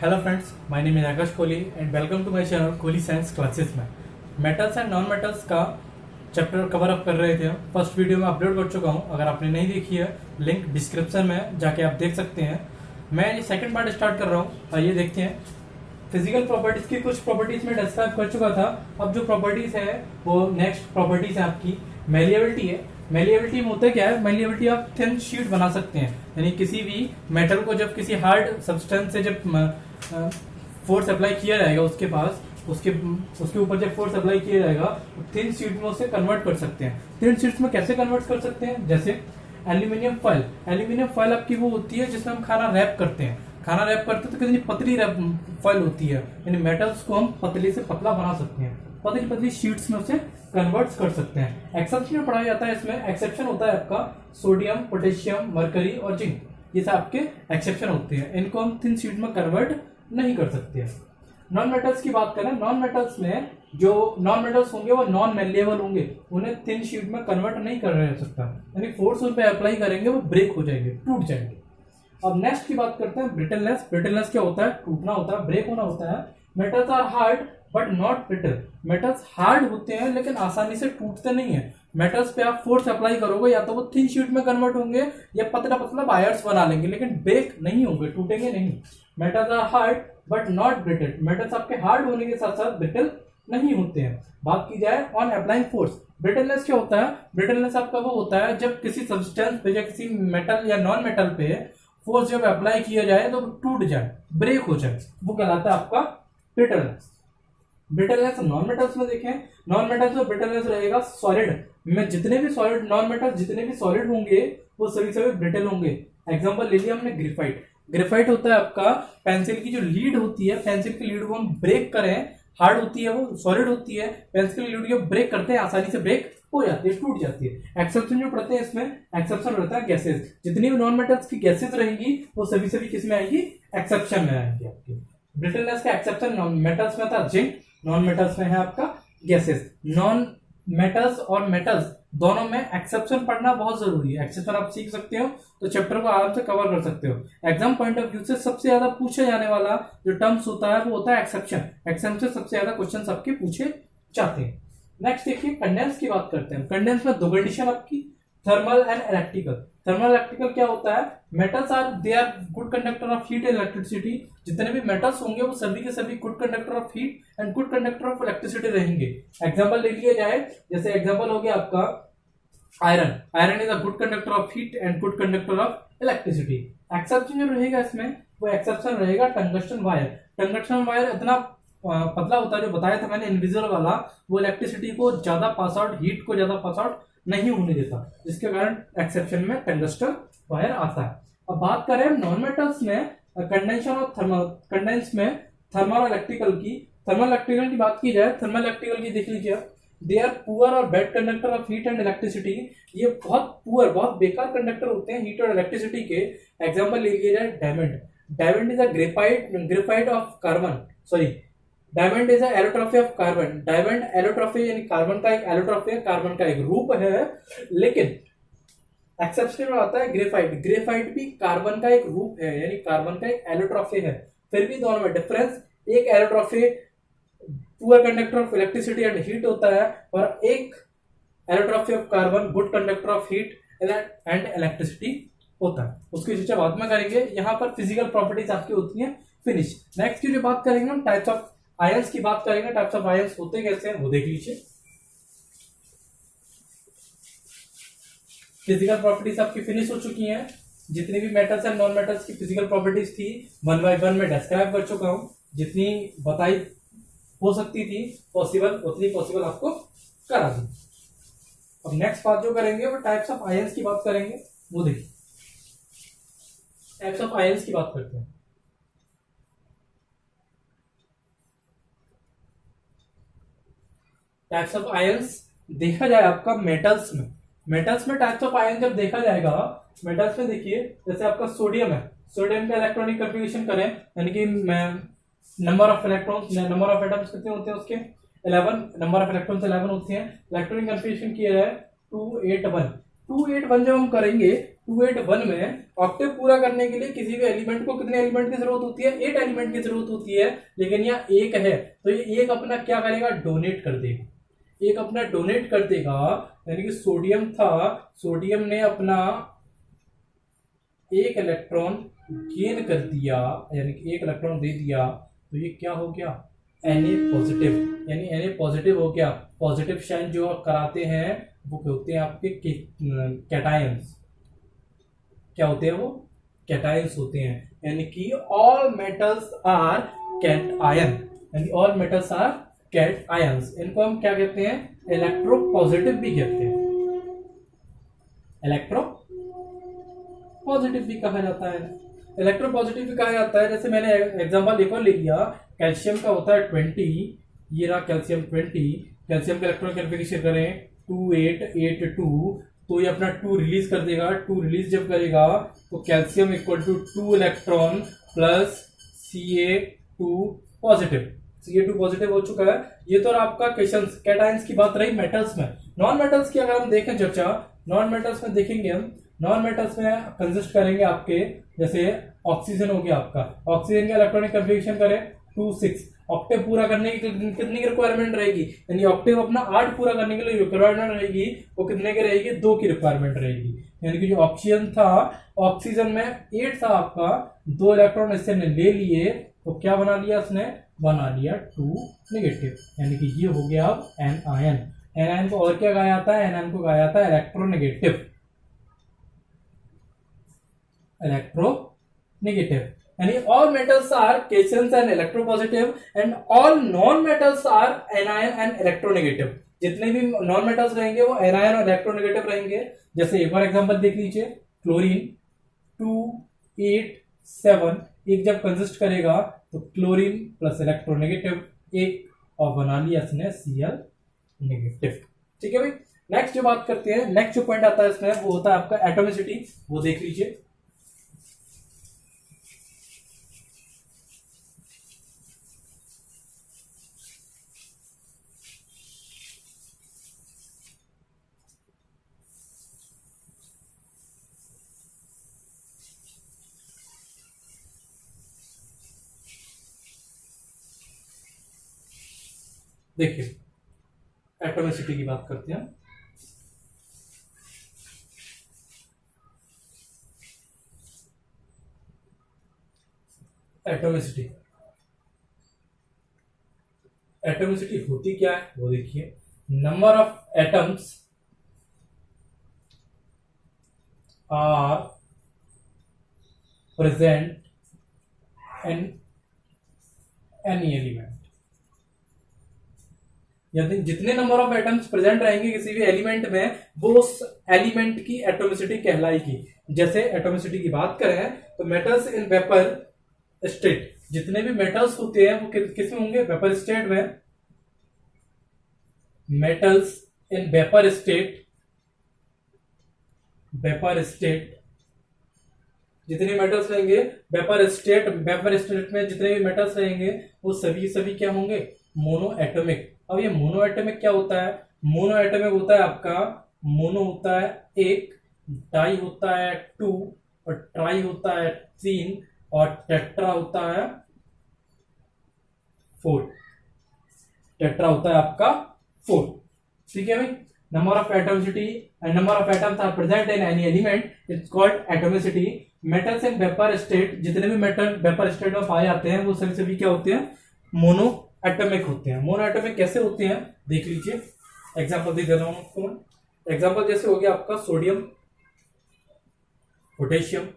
Hello friends, my name is Aakash Kohli and welcome to my channel Kohli science classes में metals and non metals का chapter cover up कर रहे थे। First video में upload कर चुका हूं, अगर आपने नहीं देखी है लिंक डिस्क्रिप्शन में जाके आप देख सकते हैं। मैं ये सेकंड पार्ट स्टार्ट कर रहा हूं। आइए देखते हैं। फिजिकल प्रॉपर्टीज की कुछ प्रॉपर्टीज में डिस्क्राइब कर चुका था। अब जो प्रॉपर्टीज है वो नेक्स्ट प्रॉपर्टीज है आपकी मैलिएबिलिटी है। मैलिएबिलिटी में होता क्या है? मैलिएबिलिटी आप थिन शीट बना सकते हैं, यानी किसी भी मेटल को जब किसी हार्ड सब्सटेंस से जब फोर्स अप्लाई किया जाएगा उसके पास उसके ऊपर जब फोर्स अप्लाई किया जाएगा तो थिन शीट में उसे कन्वर्ट कर सकते हैं। थिन शीट्स में कैसे कन्वर्ट कर सकते हैं? जैसे एल्यूमिनियम फॉइल। एल्यूमिनियम फॉइल आपकी वो होती है जिसमें हम खाना रैप करते हैं। खाना रैप करते हैं तो कितनी पतली फॉइल होती है, यानी मेटल्स को हम पतली से पतला बना सकते हैं। पतली पतली शीट्स में उसे कन्वर्ट कर सकते हैं। एक्सेप्शन में पढ़ाया जाता है। इसमें एक्सेप्शन होता है आपका सोडियम, पोटेशियम, मरकरी और जिंक। ये सब आपके एक्सेप्शन होते हैं। इनको हम थिन शीट में कन्वर्ट नहीं कर सकते। नॉन मेटल्स की बात करें, नॉन मेटल्स में जो नॉन मेटल्स होंगे वो नॉन मेलेबल होंगे, उन्हें थिन शीट में कन्वर्ट नहीं कर सकता, यानी फोर्स उन पे अप्लाई करेंगे वो ब्रेक हो जाएंगे, टूट जाएंगे। अब नेक्स्ट की बात करते हैं ब्रिटलनेस। ब्रिटलनेस क्या होता है? टूटना होता है, ब्रेक होना होता है। Metals are hard but not brittle. Metals hard होते हैं लेकिन आसानी से टूटते नहीं है। मेटल्स पे आप फोर्स अप्लाई करोगे या तो वो थिन शीट में कन्वर्ट होंगे या पतला पतला वायर्स बना लेंगे, लेकिन ब्रेक नहीं होंगे, टूटेंगे नहीं। Metals are hard but not brittle. Metals आपके हार्ड होने के साथ साथ ब्रिटल नहीं होते हैं। बात की जाए ऑन अप्लाइंग फोर्स, ब्रिटलनेस क्या होता है? ब्रिटलनेस आपका वो होता है जब किसी सब्सटेंस पे या किसी मेटल या नॉन मेटल पे फोर्स जब अप्लाई किया जाए तो टूट जाए, ब्रेक हो जाए, वो कहलाता है आपका ब्रिटलनेस। ब्रिटलनेस नॉन मेटल्स में देखें, नॉन मेटल्स में ब्रिटलनेस रहेगा सॉलिड में। जितने भी सॉलिड नॉन मेटल्स जितने भी सॉलिड होंगे वो सभी ब्रिटल होंगे। एग्जांपल ले लिया हमने ग्रेफाइट। ग्रेफाइट होता है आपका पेंसिल की जो लीड होती है, पेंसिल की लीड को हम ब्रेक करें, हार्ड होती है, वो सॉलिड होती है, पेंसिल की लीड को ब्रेक करते हैं आसानी से ब्रेक हो जाती है, टूट जाती है। एक्सेप्शन जो पढ़ते हैं इसमें एक्सेप्शन रहता है गैसेस। जितनी भी नॉन मेटल्स की गैसेस रहेंगी वो सभी किस में आएंगी? एक्सेप्शन में आएंगी आपकी। ब्रिटलनेस का एक्सेप्शन नॉन मेटल्स में था जिंक, नॉन मेटल्स में है आपका गैसेस। नॉन मेटल्स और मेटल्स दोनों में एक्सेप्शन पढ़ना बहुत जरूरी है। एक्सेप्शन आप सीख सकते हो तो चैप्टर को आराम से कवर कर सकते हो। एग्जाम पॉइंट ऑफ व्यू से सबसे ज्यादा पूछे जाने वाला जो टर्म्स होता है वो होता है एक्सेप्शन। एक्सेप्शन से सबसे ज्यादा क्वेश्चंस आपके पूछे जाते हैं। नेक्स्ट देखिए कंडेंस की बात करते हैं। कंडेंस में दो कंडीशन आपकी, thermal and electrical. Thermal electrical क्या होता है? Metals are they are good conductor of heat and electricity. जितने भी मेटल्स होंगे वो सभी के सभी good conductor of heat and good conductor of electricity रहेंगे। एग्जांपल ले लिया जाए, जैसे एग्जांपल हो गया आपका iron. Iron is a good conductor of heat and good conductor of electricity. Exception जो रहेगा इसमें वो एक्सेप्शन रहेगा टंगस्टन वायर। टंगस्टन वायर इतना पतला होता है, जो बताया था मैंने इनविजिबल वाला, वो इलेक्ट्रिसिटी को ज्यादा पास आउट, हीट को ज्यादा पास आउट नहीं होने देता, जिसके कारण एक्सेप्शन में टंगस्टन वायर आता है। अब बात करें नॉन मेटल्स में कंडेंशन और थर्मल। कंडेंस में थर्मल इलेक्ट्रिकल की, थर्मल इलेक्ट्रिकल की बात की जाए, थर्मल इलेक्ट्रिकल की देख लीजिए, दे आर पुअर और bad conductor of heat and electricity. ये बहुत पुअर, बहुत बेकार कंडक्टर होते हैं हीट और इलेक्ट्रिसिटी के। एग्जांपल ले लिया जाए diamond. Diamond is a graphite of carbon, sorry diamond is एलोट्रॉफी of carbon. Diamond एलोट्रॉफी यानी कार्बन का एक एलोट्रॉफी है, कार्बन का एक रूप है, लेकिन एक्सेप्शन में आता है ग्रेफाइट। ग्रेफाइट भी कार्बन का एक रूप है, यानी कार्बन का एक एलोट्रॉफी है। फिर भी दोनों में डिफरेंस, एक एलोट्रॉफी poor conductor of electricity and heat होता है और एक एलोट्रॉफी of carbon good conductor of heat and electricity होता है। उसकी चर्चा बाद में करेंगे। यहाँ पर फिजिकल प्रॉपर्टीज आपकी होती हैं फिनिश। नेक्स्ट की जो बात करेंगे हम टाइप्स ऑफ आयंस की बात करेंगे। टाइप्स ऑफ आयंस होते कैसे हैं वो देख लीजिए। फिजिकल प्रॉपर्टीज आपकी फिनिश हो चुकी हैं। जितनी भी मेटल्स एंड नॉन मेटल्स की फिजिकल प्रॉपर्टीज थी 1 by 1 में डिस्क्राइब कर चुका हूं। जितनी बताई हो सकती थी पॉसिबल, उतनी पॉसिबल आपको करा दी। अब नेक्स्ट बात जो करेंगे वो टाइप्स ऑफ आयंस की बात करेंगे, वो देखिए। टाइप्स ऑफ आयंस की बात करते हैं। टाइप्स ऑफ आयंस देखा जाए आपका मेटल्स में, मेटल्स में टाइप्स ऑफ आयन जब देखा जाएगा, मेटल्स में देखिए जैसे आपका सोडियम है, सोडियम का इलेक्ट्रॉनिक कंफिगरेशन करें, यानी कि number of electrons, number of atoms कितने होते हैं उसके 11, नंबर ऑफ इलेक्ट्रॉन्स 11 होते हैं। इलेक्ट्रॉनिक कंफिगरेशन किया जाए 281, 281 जब हम करेंगे 281 में ऑक्टेव पूरा करने के लिए किसी भी एलिमेंट को कितने एलिमेंट की जरूरत होती है? 8 एलिमेंट की जरूरत होती है, लेकिन यहाँ एक है तो ये एक अपना क्या करेगा? डोनेट कर देगा। एक अपना डोनेट कर देगा, यानी कि सोडियम था, सोडियम ने अपना एक इलेक्ट्रॉन गेन कर दिया, यानी कि एक इलेक्ट्रॉन दे दिया, तो ये क्या हो गया? Na पॉजिटिव, यानी Na पॉजिटिव हो गया। पॉजिटिव साइन जो कराते हैं वो क्या होते हैं? आपके कैटायंस। क्या होते हैं वो? कैटायंस होते हैं, यानी कि ऑल मेटल्स आर कैटायन, यानी ऑल मेटल्स आर कैटायंस। इनको हम क्या कहते हैं? इलेक्ट्रो पॉजिटिव भी कहते हैं, इलेक्ट्रो पॉजिटिव भी कहा जाता है, इलेक्ट्रो पॉजिटिव भी कहा जाता है। जैसे मैंने एग्जांपल एक और ले लिया, कैल्शियम का होता है 20, ये रहा कैल्शियम 20, कैल्शियम का इलेक्ट्रॉन कैल्कुलेशन करें 2882, तो ये अपना 2 रिलीज कर देगा। 2 रिलीज जब करेगा तो calcium equal to 2 electron plus Ca2 positive, Ca2 positive हो चुका है। ये तो आपका क्वेश्चन कैटायंस की बात रही। मेटल्स में, नॉन मेटल्स की अगर हम देखें चर्चा, नॉन मेटल्स में देखेंगे हम, नॉन मेटल्स में कंसिस्ट करेंगे आपके, जैसे ऑक्सीजन हो गया आपका, ऑक्सीजन का इलेक्ट्रॉनिक कन्फिगरेशन करें 2 6, ऑक्टेव पूरा करने की कितनी रिक्वायरमेंट रहेगी? यानी ऑक्टेव अपना 8 पूरा करने के लिए रिक्वायरमेंट रहेगी, वो कितने की रहेगी? 2 की रिक्वायरमेंट रहेगी। यानी कि जो ऑक्सीजन था, ऑक्सीजन में 8 था आपका, 2 इलेक्ट्रॉन इससे ले लिए, तो क्या बना लिया उसने? बना लिया 2 नेगेटिव, यानी कि ये हो गया अब एनायन। एनायन को और क्या कहा जाता है? एनायन को कहा जाता है इलेक्ट्रोनेगेटिव, इलेक्ट्रोनेगेटिव। यानी all metals are cations and electropositive and all non metals are anion and electronegative. जितने भी नॉन मेटल्स रहेंगे वो एनायन और इलेक्ट्रोनेगेटिव रहेंगे। जैसे एक बार एग्जांपल देख लीजिए, क्लोरीन 287 एक जब कंसिस्ट करेगा तो क्लोरीन प्लस इलेक्ट्रोनेगेटिव एक, और बना लिया इसने Cl नेगेटिव। ठीक है भाई। नेक्स्ट जो बात करते हैं, नेक्स्ट जो पॉइंट आता है इसमें वो होता है आपका एटोमिसिटी, वो देख लीजिए। देखिए एटोमिसिटी की बात करते हैं। एटोमिसिटी, एटोमिसिटी होती क्या है वो देखिए। Number of atoms are present in any element, यदि जितने नंबर ऑफ एटम्स प्रेजेंट रहेंगे किसी भी एलिमेंट में, वो उस एलिमेंट की एटोमिसिटी कहलाएगी। जैसे एटोमिसिटी की बात करें तो मेटल्स इन वेपर स्टेट, जितने भी मेटल्स होते हैं वो किस में होंगे? वेपर स्टेट में। Metals in vapour state, vapour state जितने मेटल्स रहेंगे वेपर स्टेट, वेपर स्टेट में जितने भी मेटल्स रहेंगे वो सभी क्या होंगे? Mono atomic. अब ये मोनो एटोमिक क्या होता है? मोनो एटोमिक होता है आपका, मोनो होता है 1, डाई होता है 2, और ट्राई होता है 3, और टेट्रा होता है 4। टेट्रा होता है आपका 4। ठीक है भाई। Number of atomicity and number of atoms are present in any element, it's called atomicity. Metals in vapour state, जितने भी मेटल वेपर स्टेट में पाए जाते हैं वो सभी क्या होते हैं? मोनो एटॉमिक होते हैं। मोनो एटॉमिक कैसे होते हैं देख लीजिए। एग्जांपल दे रहा हूं आपको मैं। एग्जांपल जैसे हो गया आपका सोडियम, पोटेशियम,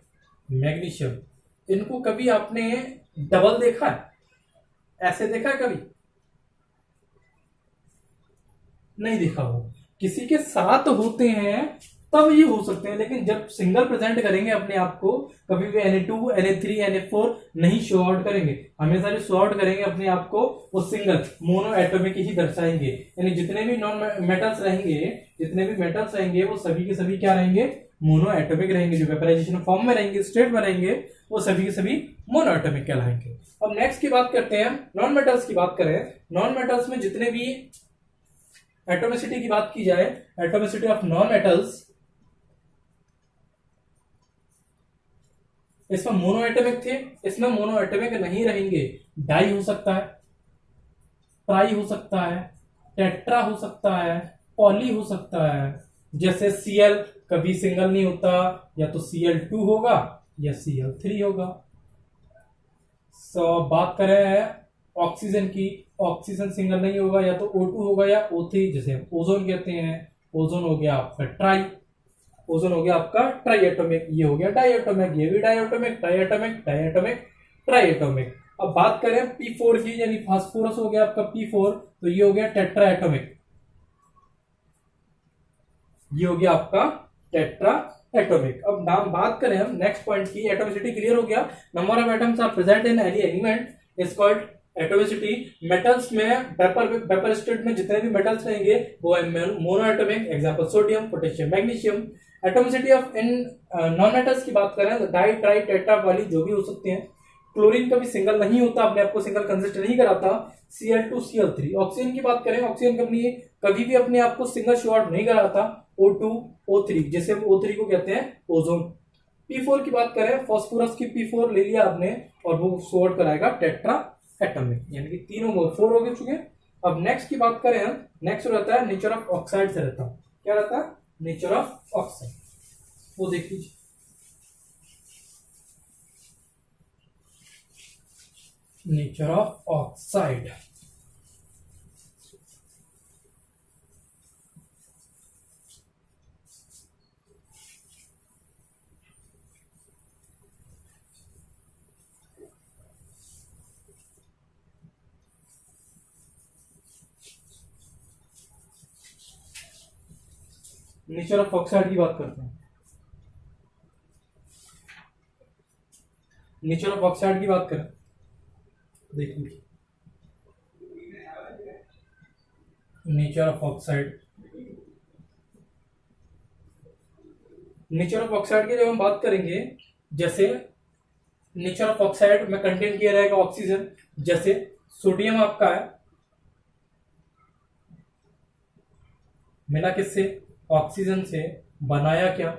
मैग्नीशियम। इनको कभी आपने डबल देखा है? ऐसे देखा है कभी? नहीं देखा हो। किसी के साथ होते हैं तब ये हो सकते हैं, लेकिन जब सिंगल प्रेजेंट करेंगे अपने आप को, कभी भी Na2, Na3, Na4 नहीं शो आउट करेंगे। हमेशा जो शो आउट करेंगे अपने आप को वो सिंगल मोनो एटॉमिक ही दर्शाएंगे। यानी जितने भी नॉन मेटल्स रहेंगे, जितने भी मेटल्स रहेंगे वो सभी के सभी क्या रहेंगे? मोनो एटॉमिक रहेंगे। जो वेपराइजेशन फॉर्म में रहेंगे, स्टेट में रहेंगे, वो सभी के सभी मोनो एटॉमिक कहलाएंगे। अब नेक्स्ट की बात करते हैं, नॉन मेटल्स की बात करें। नॉन मेटल्स में जितने भी एटोमिसिटी की बात की जाए, एटोमिसिटी ऑफ नॉन मेटल्स इसमें मोनो एटॉमिक थे, इसमें मोनो एटॉमिक नहीं रहेंगे। डाई हो सकता है, ट्राई हो सकता है, टेट्रा हो सकता है, पॉली हो सकता है। जैसे Cl कभी सिंगल नहीं होता, या तो Cl2 होगा या Cl3 होगा। बात करें ऑक्सीजन की, ऑक्सीजन सिंगल नहीं होगा, या तो O2 होगा या O3, जैसे हम ओजोन कहते हैं। ओजोन हो गया आपका ट्राई, ओजोन हो गया आपका ट्राई एटॉमिक, ये हो गया डाई एटॉमिक, ये भी diatomic, diatomic, diatomic, triatomic. अब बात करें P4 की, यानी फास्फोरस हो गया आपका P4, तो ये हो गया टेट्रा एटॉमिक, ये हो गया आपका टेट्रा एटॉमिक। अब नाम बात करें हम नेक्स्ट पॉइंट की, एटॉमिसिटी क्लियर हो गया। Number of atoms are present in any element is called atomicity. Metals में वेपर स्टेट में जितने भी मेटल्स रहेंगे वो monoatomic, example sodium, potassium, magnesium. Atomicity of in non metals की बात करें तो डाई, ट्राई, टेट्रा, पॉली जो भी हो सकते हैं। क्लोरीन कभी सिंगल नहीं होता, अपने आपको सिंगल कंसिडर नहीं कराता। Cl2, Cl3। ऑक्सीजन की बात करें, ऑक्सीजन कभी भी अपने आप को सिंगल शॉर्ट नहीं कराता। O2, O3, जैसे O3 को कहते हैं ओजोन। P4 की बात करें, फास्फोरस की P4 ले लिया आपने और वो शॉर्ट कराएगा टेट्रा एटॉमिक, यानी कि तीनों 4 हो गए चुके। अब नेक्स्ट की बात करें हम, नेक्स्ट रहता है नेचर ऑफ ऑक्साइड से रहता है। क्या रहता है? नेचर ऑफ ऑक्साइड, वो देख लीजिए। Nature of oxide, nature of oxide की बात करते हैं। नेचर ऑफ ऑक्साइड की बात करें, देख लीजिए। Nature of oxide, nature of oxide की जब हम बात करेंगे, जैसे नेचर ऑफ ऑक्साइड में कंटेन किया रहेगा ऑक्सीजन। जैसे सोडियम आपका है, मिला किससे? ऑक्सीजन से। बनाया क्या?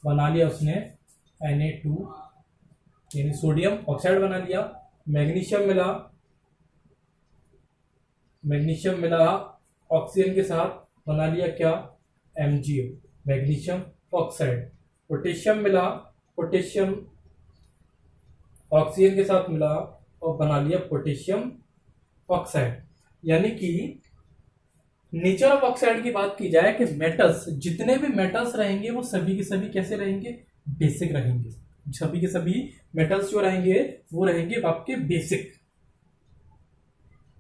बना लिया उसने Na2, यानी सोडियम ऑक्साइड बना लिया। मैग्नीशियम मिला, मैग्नीशियम मिला ऑक्सीजन के साथ, बना लिया क्या? MgO, magnesium oxide. पोटेशियम मिला, पोटेशियम ऑक्सीजन के साथ मिला और बना लिया पोटेशियम ऑक्साइड। यानी कि नेचर ऑफ ऑक्साइड की बात की जाए कि मेटल्स, जितने भी मेटल्स रहेंगे वो सभी के सभी कैसे रहेंगे? बेसिक रहेंगे। सभी के सभी मेटल्स जो रहेंगे वो रहेंगे आपके बेसिक।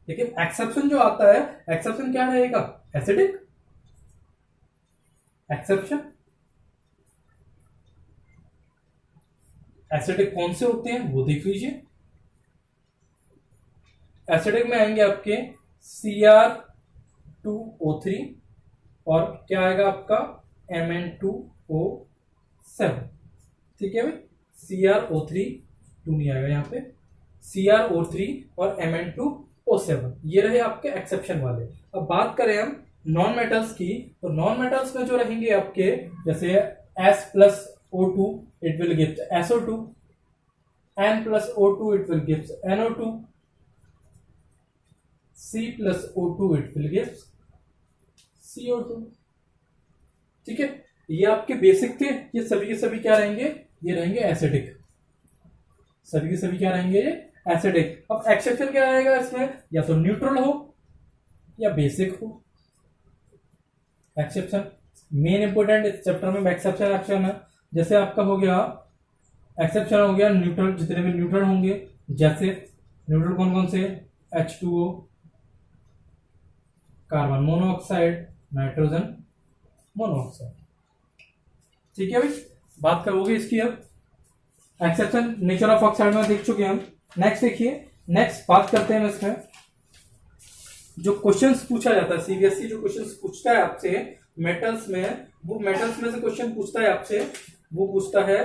लेकिन एक्सेप्शन जो आता है, एक्सेप्शन क्या रहेगा? Acidic exception. एसिडिक कौन से होते हैं वो देख लीजिए। एसिडिक में आएंगे आपके Cr2O3 और क्या आएगा आपका? Mn2O7। ठीक है भाई, CrO3 2 नहीं आएगा यहाँ पे, CrO3 और Mn2O7, ये रहे आपके एक्सेप्शन वाले। अब बात करें हम नॉन मेटल्स की, तो नॉन मेटल्स में जो रहेंगे आपके, जैसे S+O2 it will give SO2, N+O2 it will give NO2, C+O2 it will give CO2। ठीक है, ये आपके बेसिक थे। ये सभी के सभी क्या रहेंगे? ये रहेंगे एसिडिक। सभी के सभी क्या रहेंगे? ये एसिडिक। अब एक्सेप्शन क्या आएगा इसमें? या तो न्यूट्रल हो या बेसिक हो। एक्सेप्शन मेन इंपोर्टेंट इस चैप्टर में एक्सेप्शन एक्शन है। जैसे आपका हो गया एक्सेप्शन हो गया न्यूट्रल, जितने भी न्यूट्रल होंगे। जैसे न्यूट्रल कौन कौन से? H2O, carbon monoxide, nitrogen monoxide. ठीक है भाई, बात करोगे इसकी। अब एक्सेप्शन नेचर ऑफ ऑक्साइड में देख चुके हैं हम। नेक्स्ट देखिए, नेक्स्ट बात करते हैं इसमें जो क्वेश्चंस पूछा जाता है। सीबीएसई जो क्वेश्चंस पूछता है आपसे मेटल्स में, वो मेटल्स में से क्वेश्चन पूछता है आपसे, वो पूछता है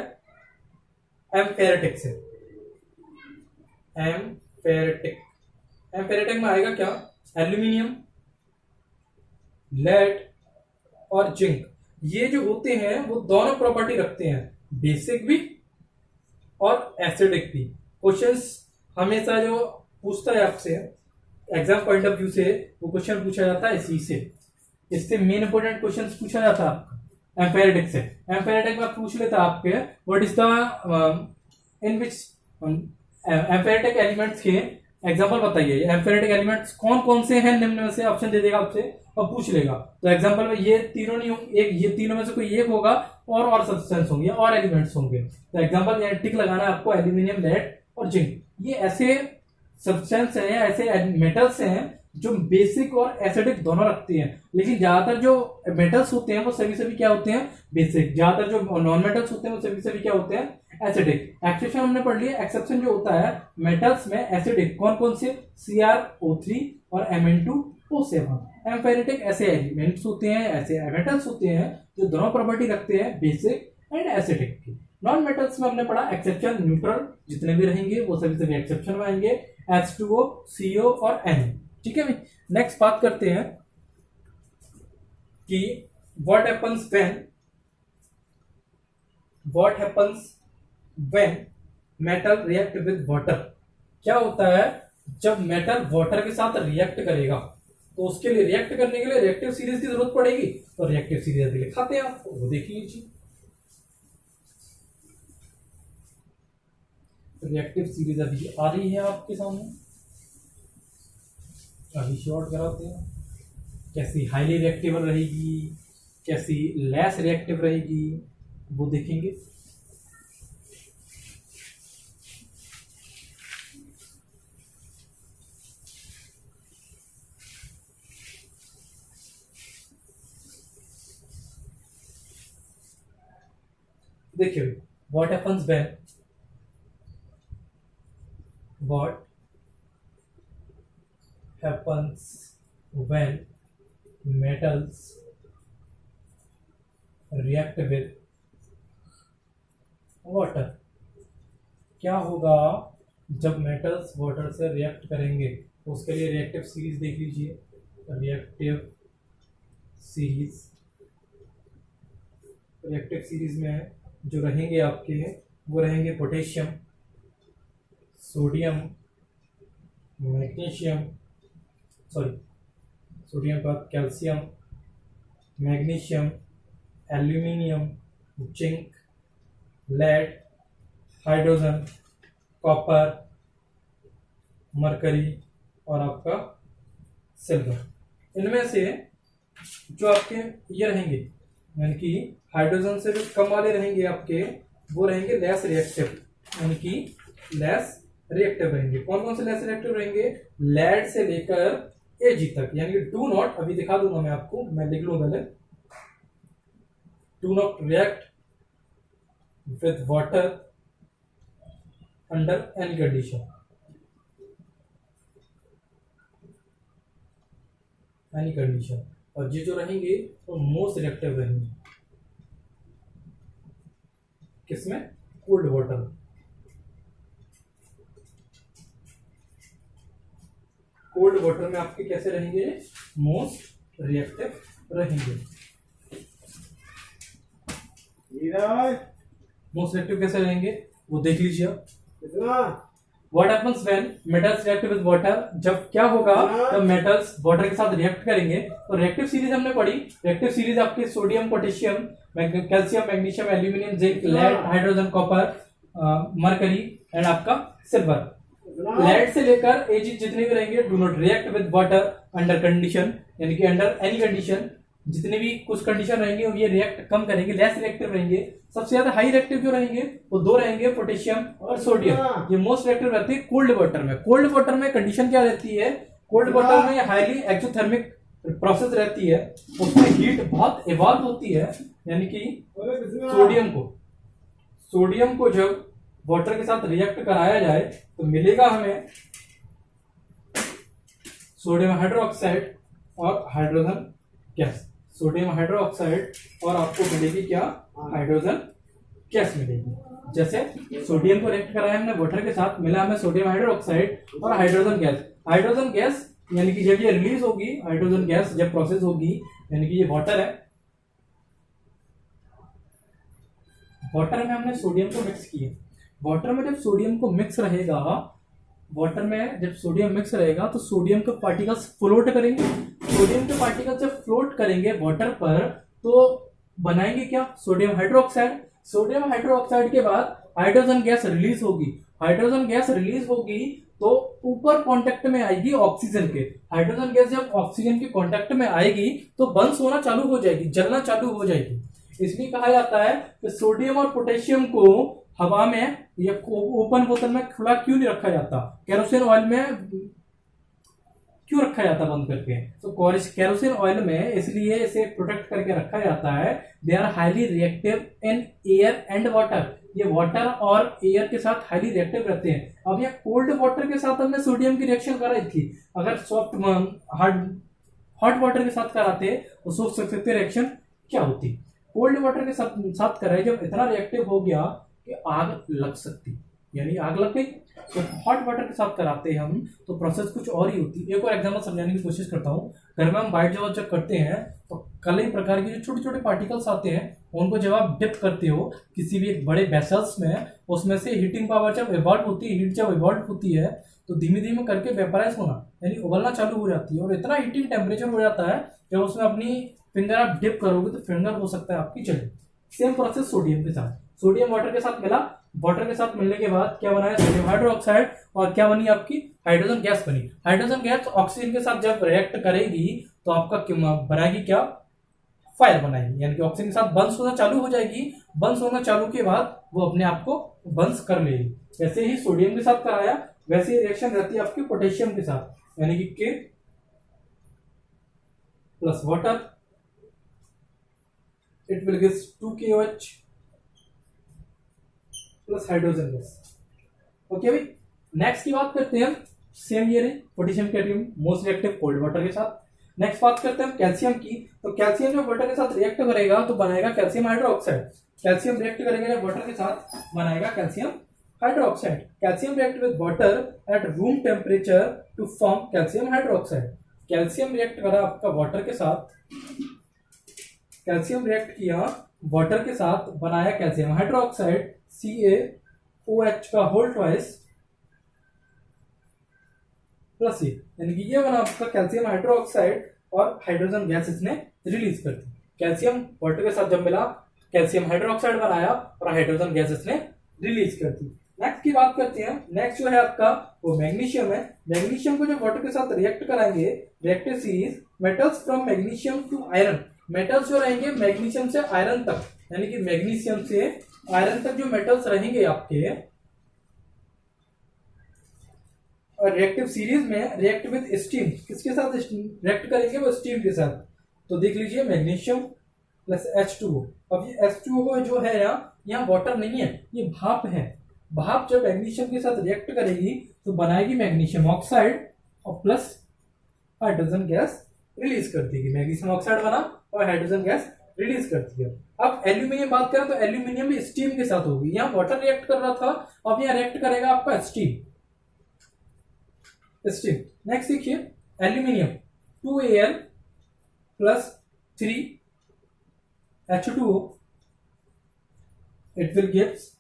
एम्फेरेटिक से। एम्फेरेटिक, एम्फेरेटिक में आएगा क्या? एल्यूमिनियम, लेड और जिंक। ये जो होते हैं वो दोनों प्रॉपर्टी रखते हैं, बेसिक भी और एसिडिक भी। क्वेश्चंस हमेशा जो पूछता है आपसे एग्जाम पॉइंट ऑफ व्यू से, वो क्वेश्चन पूछा जाता है इसी से। इससे मेन इंपोर्टेंट क्वेश्चन पूछा जाता है आपका एम्पेरिटिक से। एम्पेरिटिक में पूछ लेता आपके what is the in which amphoteric elements के एग्जांपल बताइए। एम्पेरिटिक एलिमेंट्स कौन कौन से हैं निम्न में से, ऑप्शन दे देगा आपसे और पूछ लेगा। तो एग्जांपल में ये तीनों नहीं होंगे, एक ये तीनों में से कोई एक होगा और सब्सटेंस होंगे और एलिमेंट्स होंगे। तो एग्जांपल यहाँ टिक लगाना है आपको, एल्यूमिनियम, लेड और जिंक। ये ऐसे सब्सटेंस हैं, ऐसे मेटल्स हैं जो बेसिक और एसिडिक दोनों रखते हैं। लेकिन ज्यादातर जो मेटल्स होते हैं वो सभी क्या होते हैं, बेसिक। ज्यादातर जो नॉन मेटल्स होते हैं वो सभी क्या होते हैं, एसिडिक। एक्सेप्शन हमने पढ़ लिया। एक्सेप्शन जो होता है मेटल्स में एसिडिक कौन कौन से, CrO3 और Mn2O7। एम्पेरिटिक ऐसे एलिमेंट्स होते हैं, ऐसे मेटल्स होते हैं जो दोनों प्रॉपर्टी रखते हैं, बेसिक एंड एसिडिक की। नॉन मेटल्स में हमने पढ़ा एक्सेप्शन, न्यूट्रल जितने भी रहेंगे वो सभी एक्सेप्शन में आएंगे, H2O, CO और N। ठीक है भाई। नेक्स्ट बात करते हैं कि what happens when metal react with water. क्या होता है जब मेटल वाटर के साथ रिएक्ट करेगा, तो उसके लिए रिएक्ट करने के लिए रिएक्टिव सीरीज की जरूरत पड़ेगी। तो रिएक्टिव सीरीज लिखाते हैं आपको, वो देख लीजिए। रिएक्टिव सीरीज अभी आ रही है आपके सामने, अभी शॉर्ट कराते हैं। कैसी हाईली रिएक्टिव रहेगी, कैसी लेस रिएक्टिव रहेगी, वो देखेंगे। देखिए what happens when metals react with water। क्या होगा जब मेटल्स वाटर से रिएक्ट करेंगे, तो उसके लिए रिएक्टिव सीरीज देख लीजिए। रिएक्टिव सीरीज में जो रहेंगे आपके, वो रहेंगे पोटेशियम, सोडियम, मैग्नीशियम, सोडियम का calcium, magnesium, aluminium, zinc, lead, hydrogen, copper, mercury और आपका सिल्वर। इनमें से जो आपके ये रहेंगे, यानी कि हाइड्रोजन से जो कम वाले रहेंगे आपके, वो रहेंगे लेस रिएक्टिव, यानी कि लेस रिएक्टिव रहेंगे। कौन कौन से लेस रिएक्टिव रहेंगे, लेड से लेकर Ag तक, यानी डू नॉट, अभी दिखा दूंगा मैं आपको, मैं लिख लूं पहले, do not react with water under any condition. और ये जो रहेंगे वो मोस्ट रिएक्टिव रहेंगे, किसमें, कोल्ड वाटर। कोल्ड वाटर में आपके कैसे रहेंगे, मोस्ट रिएक्टिव रहेंगे। मोस्ट रिएक्टिव कैसे रहेंगे वो देख लीजिए। What happens when metals react with water. जब क्या होगा, जब मेटल्स वाटर के साथ रिएक्ट करेंगे, तो रिएक्टिव सीरीज हमने पढ़ी। रिएक्टिव सीरीज आपके sodium, potassium, calcium, magnesium, aluminium, zinc, lead, hydrogen, copper, mercury and आपका सिल्वर। लेड से लेकर Ag जितने भी रहेंगे, do not react with water under condition, यानी कि अंडर एनी कंडीशन। जितने भी कुछ कंडीशन रहेंगे ये रिएक्ट कम करेंगे, लेस रिएक्टिव रहेंगे। सबसे ज्यादा हाई रिएक्टिव जो रहेंगे वो दो रहेंगे, पोटेशियम और सोडियम। ये मोस्ट रिएक्टिव रहते हैं कोल्ड वाटर में। कोल्ड वाटर में कंडीशन क्या रहती है, कोल्ड वाटर में हाईली एक्सोथर्मिक प्रोसेस रहती है, उसमें हीट बहुत इवॉल्व होती है। यानी कि सोडियम को जब वाटर के साथ रिएक्ट कराया जाए तो मिलेगा हमें सोडियम हाइड्रोक्साइड और हाइड्रोजन गैस। सोडियम हाइड्रोक्साइड और आपको मिलेगी क्या, हाइड्रोजन गैस मिलेगी। जैसे सोडियम को रिएक्ट कराया हमने वाटर के साथ, मिला हमें सोडियम हाइड्रोक्साइड और हाइड्रोजन गैस। हाइड्रोजन गैस यानी कि जब ये रिलीज होगी, हाइड्रोजन गैस जब प्रोसेस होगी, यानी कि ये वाटर है, वाटर में हमने सोडियम को मिक्स किया। वाटर में जब सोडियम को मिक्स रहेगा, वाटर में जब सोडियम मिक्स रहेगा तो सोडियम के पार्टिकल्स फ्लोट करेंगे। सोडियम के पार्टिकल्स जब फ्लोट करेंगे वाटर पर तो बनाएंगे क्या, सोडियम हाइड्रोक्साइड। सोडियम हाइड्रोक्साइड के बाद हाइड्रोजन गैस रिलीज होगी। हाइड्रोजन गैस रिलीज होगी तो ऊपर कांटेक्ट में आएगी ऑक्सीजन के। हाइड्रोजन गैस जब ऑक्सीजन के कांटेक्ट में आएगी तो बंस होना चालू हो जाएगी, जलना चालू हो जाएगी। इसलिए कहा जाता है कि सोडियम और पोटेशियम को हवा में या ओपन बोतल में खुला क्यों नहीं रखा जाता, केरोसिन ऑयल में क्यों रखा जाता बंद करके, तो केरोसिन ऑयल में इसलिए इसे प्रोटेक्ट करके रखा जाता है। They are highly reactive in air and water, ये वाटर और एयर के साथ हाईली रिएक्टिव रहते हैं। अब ये कोल्ड वाटर के साथ हमने सोडियम की रिएक्शन कराई थी, अगर सॉफ्ट हॉट वाटर के साथ कराते तो सोच सकते थे रिएक्शन क्या होती। कोल्ड वाटर के साथ कराए जब इतना रिएक्टिव हो गया कि आग लग सकती, यानी आग लग गई। तो हॉट वाटर के साथ कराते हैं हम तो प्रोसेस कुछ और ही होती है। एक और एग्जांपल समझाने की कोशिश करता हूँ। घर में हम वाइट जब करते हैं तो कई प्रकार के जो छोटे छोटे पार्टिकल्स आते हैं उनको जब आप डिप करते हो किसी भी एक बड़े वेसल्स में, उसमें से हीटिंग पावर जब इवॉल्व होती है, हीट जब इवॉल्व होती है तो धीमे धीमे करके वेपराइज होना यानी उबलना चालू हो जाती है और इतना हीटिंग टेम्परेचर हो जाता है जब उसमें अपनी फिंगर आप डिप करोगे तो फिंगर हो सकता है आपकी जले। सेम प्रोसेस सोडियम के साथ, सोडियम वाटर के साथ मिला, वाटर के साथ मिलने के बाद क्या बनाया, सोडियम हाइड्रोक्साइड, और क्या बनी आपकी हाइड्रोजन गैस बनी। हाइड्रोजन गैस ऑक्सीजन के साथ जब रिएक्ट करेगी तो आपका बनाएगी क्या, फायर बनाएगी, यानी कि ऑक्सीजन के साथ बंस होना चालू हो जाएगी। बंस होना चालू के बाद वो अपने आप को बंस कर लेगी। जैसे ही सोडियम के साथ कराया वैसे ही रिएक्शन रहती है आपकी पोटेशियम के साथ, यानी कि K plus water, it will give 2KOH plus hydrogen gas. Okay भाई, नेक्स्ट की बात करते हैं। सेम ये रही potassium cation most reactive cold water के साथ। नेक्स्ट बात करते हैं कैल्शियम की। तो कैल्शियम जब वाटर के साथ रिएक्ट करेगा तो बनाएगा कैल्शियम हाइड्रोक्साइड। कैल्शियम रिएक्ट करेगा जब वाटर के साथ बनाएगा calcium hydroxide. Calcium react with water at room temperature to form calcium hydroxide. Calcium react करा आपका वाटर के साथ, कैल्शियम रिएक्ट किया वाटर के साथ, बनाया कैल्शियम हाइड्रोक्साइड CaOH का होल ट्वाइस प्लस यानी कि ये बना आपका कैल्शियम हाइड्रोक्साइड और हाइड्रोजन गैस इसने रिलीज कर दी। कैल्शियम वाटर के साथ जब मिला कैल्शियम हाइड्रोक्साइड बनाया और हाइड्रोजन गैस इसने रिलीज कर दी। नेक्स्ट की बात करते हैं। नेक्स्ट जो है आपका वो मैग्नीशियम है। मैग्नीशियम को जब वाटर के साथ रिएक्ट कराएंगे, reactive series metals from magnesium to iron, metals जो रहेंगे मैग्नीशियम से आयरन तक, यानी कि मैग्नीशियम से आयरन तक जो मेटल्स रहेंगे आपके, और रिएक्टिव सीरीज में रिएक्ट विद स्टीम, किसके साथ रिएक्ट करेंगे, वो स्टीम के साथ। तो देख लीजिए मैग्नीशियम प्लस H2O। अब ये H2O जो है यहाँ वाटर नहीं है, ये भाप है। भाप जब मैग्नीशियम के साथ रिएक्ट करेगी तो बनाएगी मैग्नीशियम ऑक्साइड और प्लस हाइड्रोजन गैस रिलीज कर देगी। मैग्नीशियम ऑक्साइड बना और हाइड्रोजन गैस रिलीज कर दिया। अब एल्यूमिनियम बात करें तो एल्यूमिनियम भी स्टीम के साथ होगी। यहाँ वाटर रिएक्ट कर रहा था, अब यहाँ रिएक्ट करेगा आपका स्टीम। नेक्स्ट देखिए aluminium 2Al plus 3H2O, it will gives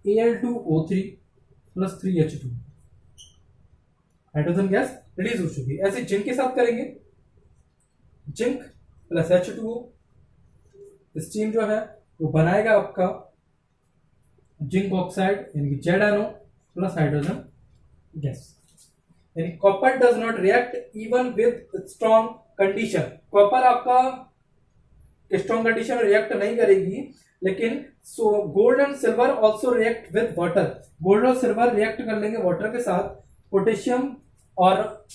Al2O3 plus 3H2। Hydrogen gas release हो चुकी है। ऐसे जिंक के साथ करेंगे, जिंक प्लस H2O, स्टीम जो है वो बनाएगा आपका जिंक ऑक्साइड यानी कि ZnO प्लस हाइड्रोजन गैस। यानी copper does not react even with strong condition. Copper आपका स्ट्रॉन्ग कंडीशन में रिएक्ट नहीं करेगी, लेकिन gold and silver also react with water. Gold और सिल्वर रिएक्ट कर लेंगे वाटर के साथ। पोटेशियम और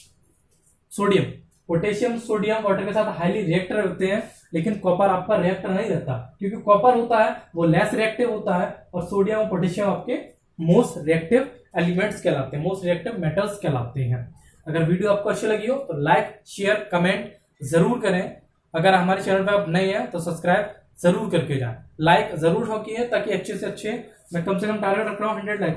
सोडियम, पोटेशियम सोडियम वाटर के साथ हाईली रिएक्टर रहते हैं, लेकिन कॉपर आपका रिएक्टर नहीं रहता, क्योंकि कॉपर होता है वो लेस रिएक्टिव होता है और सोडियम और पोटेशियम आपके मोस्ट रिएक्टिव एलिमेंट्स कहलाते हैं, मोस्ट रिएक्टिव मेटल्स कहलाते हैं। अगर वीडियो आपको अच्छी लगी हो तो लाइक शेयर कमेंट जरूर करें। अगर हमारे चैनल पर आप नए हैं तो सब्सक्राइब जरूर करके जाएं। लाइक जरूर हो की है ताकि अच्छे से अच्छे, मैं कम से कम टारगेट रख रहा हूँ 100 लाइक।